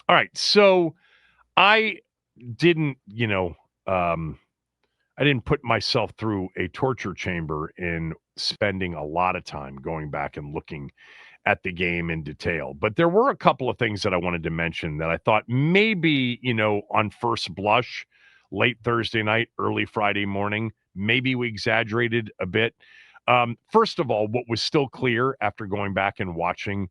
All right. So I didn't, um, I didn't put myself through a torture chamber in spending a lot of time going back and looking at the game in detail. But there were a couple of things that I wanted to mention that I thought maybe, on first blush, late Thursday night, early Friday morning, maybe we exaggerated a bit. First of all, what was still clear after going back and watching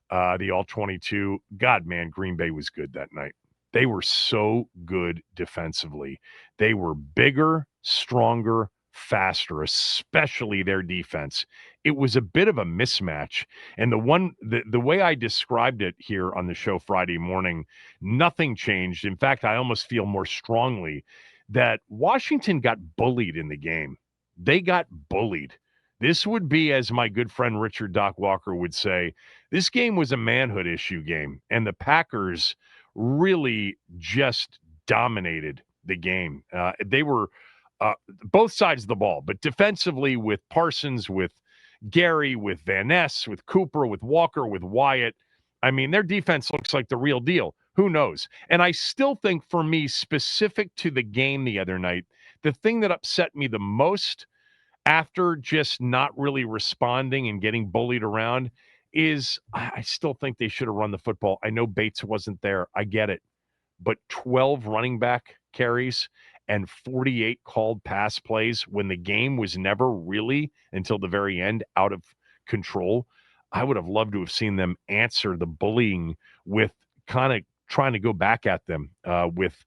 the All 22, God, man, Green Bay was good that night. They were so good defensively. They were bigger, stronger, faster, especially their defense. It was a bit of a mismatch. And the way I described it here on the show Friday morning, nothing changed. In fact, I almost feel more strongly that Washington got bullied in the game. They got bullied. This would be, as my good friend Richard Doc Walker would say, this game was a manhood issue game, and the Packers really just dominated the game. They were both sides of the ball, but defensively with Parsons, with Gary, with Van Ness, with Cooper, with Walker, with Wyatt. I mean, their defense looks like the real deal. Who knows? And I still think for me, specific to the game the other night, the thing that upset me the most after just not really responding and getting bullied around is I still think they should have run the football. I know Bates wasn't there. I get it. But 12 running back carries and 48 called pass plays when the game was never really until the very end out of control. I would have loved to have seen them answer the bullying with kind of trying to go back at them with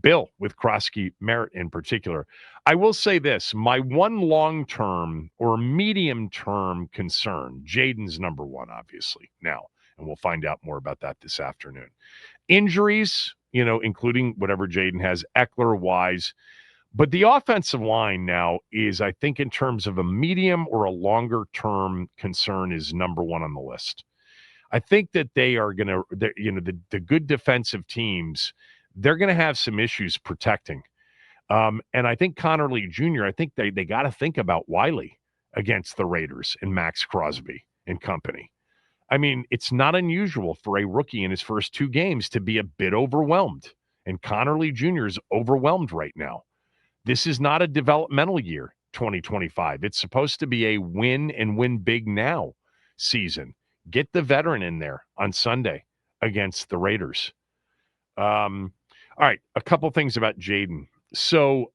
Bill, with Krosky Merritt in particular. I will say this, my one long-term or medium-term concern, Jaden's number one, obviously, now, and we'll find out more about that this afternoon. Injuries, including whatever Jaden has, Eckler, Wise. But the offensive line now is, I think, in terms of a medium or a longer term concern, is number one on the list. I think that they are going to, the good defensive teams, they're going to have some issues protecting. And I think Connerly Jr., I think they got to think about Wiley against the Raiders and Max Crosby and company. I mean, it's not unusual for a rookie in his first two games to be a bit overwhelmed. And Connerly Jr. is overwhelmed right now. This is not a developmental year, 2025. It's supposed to be a win and win big now season. Get the veteran in there on Sunday against the Raiders. All right, a couple things about Jaden. So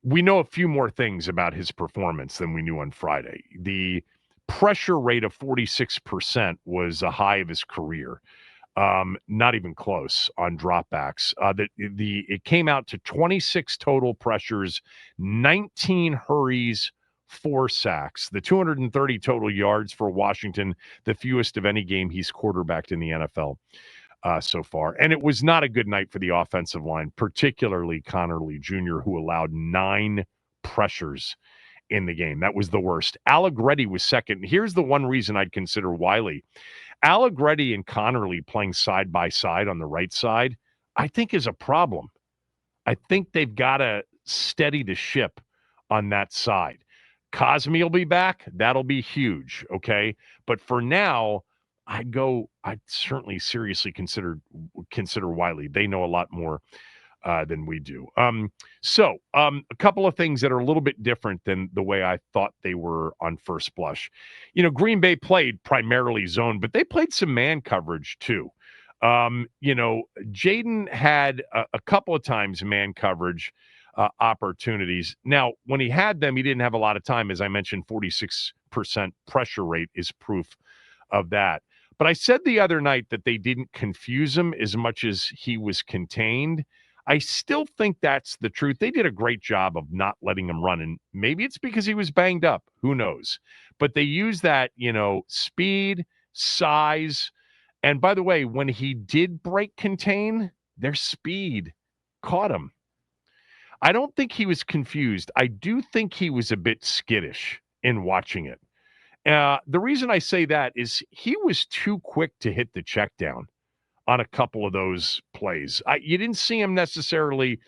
we know a few more things about his performance than we knew on Friday. The pressure rate of 46% was a high of his career. Not even close on dropbacks. It came out to 26 total pressures, 19 hurries, 4 sacks, the 230 total yards for Washington, the fewest of any game he's quarterbacked in the NFL so far. And it was not a good night for the offensive line, particularly Connerly Jr., who allowed 9 pressures in the game. That was the worst. Allegretti was second. Here's the one reason I'd consider Wiley. Allegretti and Connerly playing side by side on the right side, I think is a problem. I think they've got to steady the ship on that side. Cosme will be back. That'll be huge, okay? But for now, I'd certainly seriously consider Wiley. They know a lot more than we do. A couple of things that are a little bit different than the way I thought they were on first blush. Green Bay played primarily zone, but they played some man coverage too. Jaden had a couple of times man coverage opportunities. Now, when he had them, he didn't have a lot of time. As I mentioned, 46% pressure rate is proof of that. But I said the other night that they didn't confuse him as much as he was contained. I still think that's the truth. They did a great job of not letting him run. And maybe it's because he was banged up. Who knows? But they use that, speed, size. And by the way, when he did break contain, their speed caught him. I don't think he was confused. I do think he was a bit skittish in watching it. The reason I say that is he was too quick to hit the check down on a couple of those plays. You didn't see him necessarily,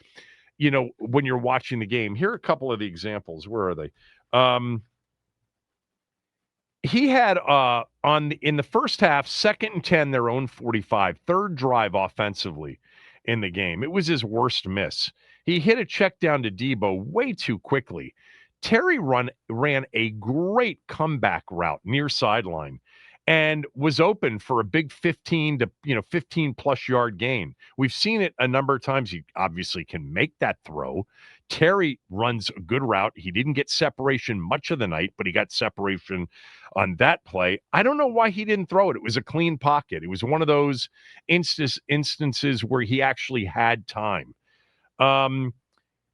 when you're watching the game. Here are a couple of the examples. Where are they? He had on in the first half, 2nd and 10, their own 45, third drive offensively in the game. It was his worst miss. He hit a check down to Debo way too quickly. Terry ran a great comeback route near sideline and was open for a big 15 to 15 plus yard gain. We've seen it a number of times. He obviously can make that throw. Terry runs a good route. He didn't get separation much of the night, but he got separation on that play. I don't know why he didn't throw it. It was a clean pocket. It was one of those instances where he actually had time.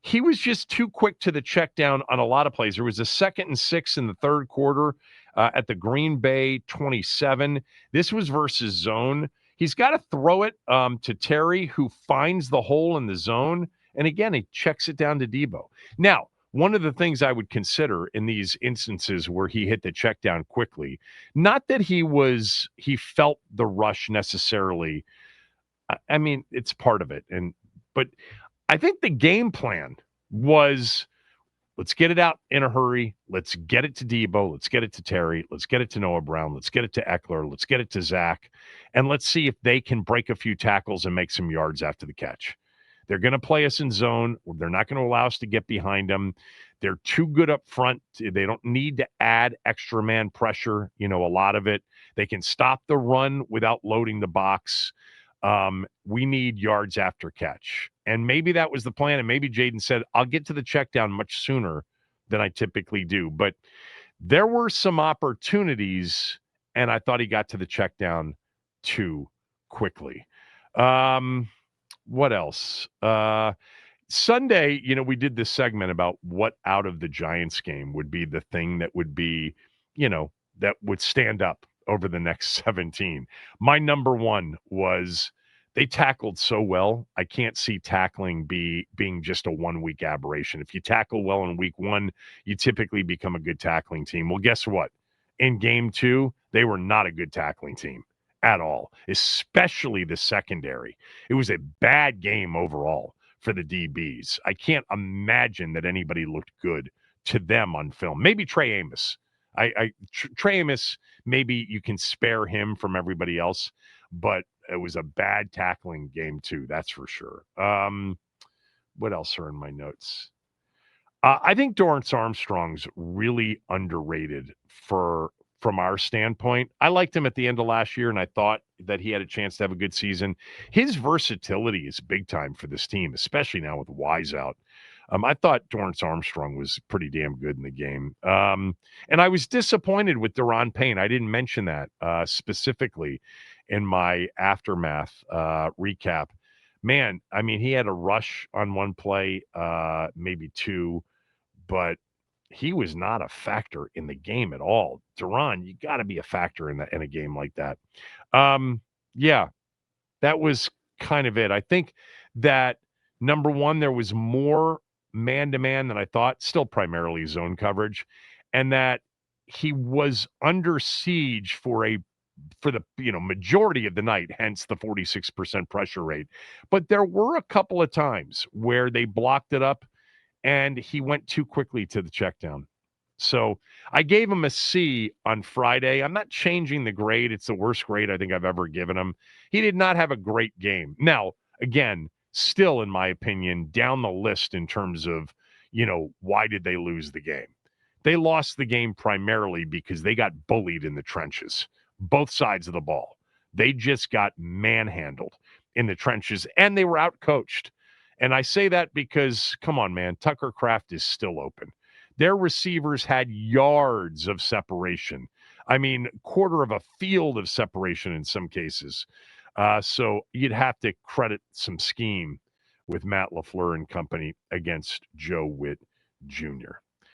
He was just too quick to the check down on a lot of plays. There was a 2nd and 6 in the third quarter at the Green Bay 27. This was versus zone. He's got to throw it to Terry, who finds the hole in the zone. And again, he checks it down to Debo. Now, one of the things I would consider in these instances where he hit the check down quickly, not that he felt the rush necessarily. I mean, it's part of it. But I think the game plan was, let's get it out in a hurry. Let's get it to Debo. Let's get it to Terry. Let's get it to Noah Brown. Let's get it to Eckler. Let's get it to Zach. And let's see if they can break a few tackles and make some yards after the catch. They're going to play us in zone. They're not going to allow us to get behind them. They're too good up front. They don't need to add extra man pressure, a lot of it. They can stop the run without loading the box. We need yards after catch. And maybe that was the plan. And maybe Jaden said, I'll get to the check down much sooner than I typically do. But there were some opportunities, and I thought he got to the check down too quickly. What else? Sunday, we did this segment about what out of the Giants game would be the thing that would be, that would stand up over the next 17. My number one was they tackled so well. I can't see tackling being just a 1 week aberration. If you tackle well in week 1, you typically become a good tackling team. Well, guess what? In game 2, they were not a good tackling team at all, especially the secondary. It was a bad game overall for the DBs. I can't imagine that anybody looked good to them on film. Maybe Trey Amos. Trey Amos, maybe you can spare him from everybody else, but it was a bad tackling game too. That's for sure. What else are in my notes? I think Dorrance Armstrong's really underrated from our standpoint. I liked him at the end of last year, and I thought that he had a chance to have a good season. His versatility is big time for this team, especially now with Wise out. I thought Dorrance Armstrong was pretty damn good in the game. And I was disappointed with Daron Payne. I didn't mention that specifically in my aftermath recap. Man, I mean, he had a rush on one play, maybe two, but he was not a factor in the game at all. Daron, you got to be a factor in a game like that. Yeah, that was kind of it. I think that number one, there was more man-to-man than I thought, still primarily zone coverage, and that he was under siege for the majority of the night, hence the 46% pressure rate. But there were a couple of times where they blocked it up and he went too quickly to the check down. So I gave him a C on Friday. I'm not changing the grade. It's the worst grade I think I've ever given him. He did not have a great game. Now, again, still, in my opinion, down the list in terms of, why did they lose the game? They lost the game primarily because they got bullied in the trenches, both sides of the ball. They just got manhandled in the trenches, and they were outcoached. And I say that because, come on, man, Tucker Kraft is still open. Their receivers had yards of separation. I mean, quarter of a field of separation in some cases. So you'd have to credit some scheme with Matt LaFleur and company against Joe Witt Jr.